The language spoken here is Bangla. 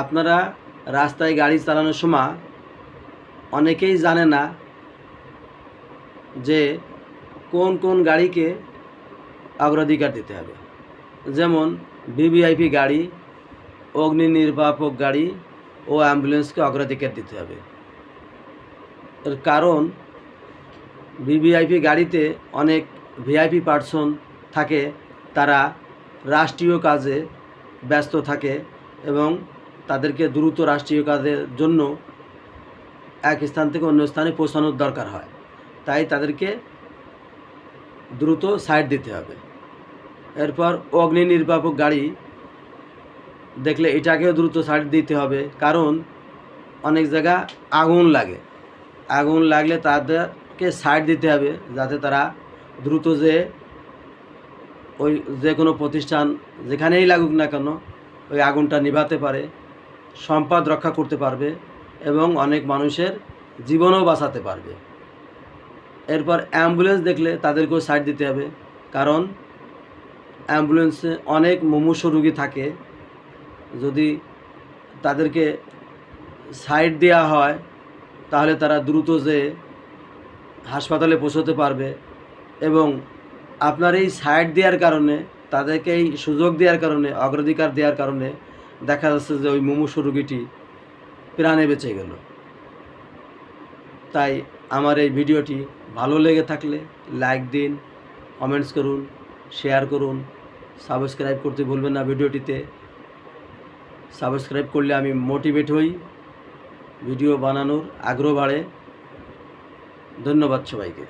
আপনারা রাস্তায় গাড়ি চালানোর সময় অনেকেই জানে না যে কোন কোন গাড়িকে অগ্রাধিকার দিতে হবে। যেমন ভিভিআইপি গাড়ি, অগ্নি নির্বাপক গাড়ি ও অ্যাম্বুলেন্সকে অগ্রাধিকার দিতে হবে। এর কারণ ভিভিআইপি গাড়িতে অনেক ভিআইপি পার্সন থাকে, তারা রাষ্ট্রীয় কাজে ব্যস্ত থাকে এবং তাদেরকে দ্রুত রাষ্ট্রীয় কাজের জন্য এক স্থান থেকে অন্য স্থানে পৌঁছানোর দরকার হয়, তাই তাদেরকে দ্রুত সাইড দিতে হবে। এরপর অগ্নি নির্বাপক গাড়ি দেখলে এটাকেও দ্রুত সাইড দিতে হবে, কারণ অনেক জায়গা আগুন লাগলে তাদেরকে সাইড দিতে হবে, যাতে তারা দ্রুত ওই যে কোনো প্রতিষ্ঠান যেখানেই লাগুক না কেন ওই আগুনটা নিভাতে পারে, সম্পদ রক্ষা করতে পারবে এবং অনেক মানুষের জীবনও বাঁচাতে পারবে। এরপর অ্যাম্বুলেন্স দেখলে তাদেরকেও সাইড দিতে হবে, কারণ অ্যাম্বুলেন্সে অনেক মুমূর্ষু রোগী থাকে। যদি তাদেরকে সাইড দেওয়া হয় তাহলে তারা দ্রুত হাসপাতালে পৌঁছতে পারবে এবং আপনার এই সাইড দেওয়ার কারণে, তাদেরকে এই সুযোগ দেওয়ার কারণে, অগ্রাধিকার দেওয়ার কারণে দেখা যাচ্ছে যে ওই মুমূর্ষু রোগীটি প্রাণে বেঁচে গেল। তাই আমার এই ভিডিওটি ভালো লেগে থাকলে লাইক দিন, কমেন্টস করুন, শেয়ার করুন, সাবস্ক্রাইব করতে ভুলবেন না। ভিডিওটিতে সাবস্ক্রাইব করলে আমি মোটিভেট হই, ভিডিও বানানোর আগ্রহ বাড়ে। ধন্যবাদ সবাইকে।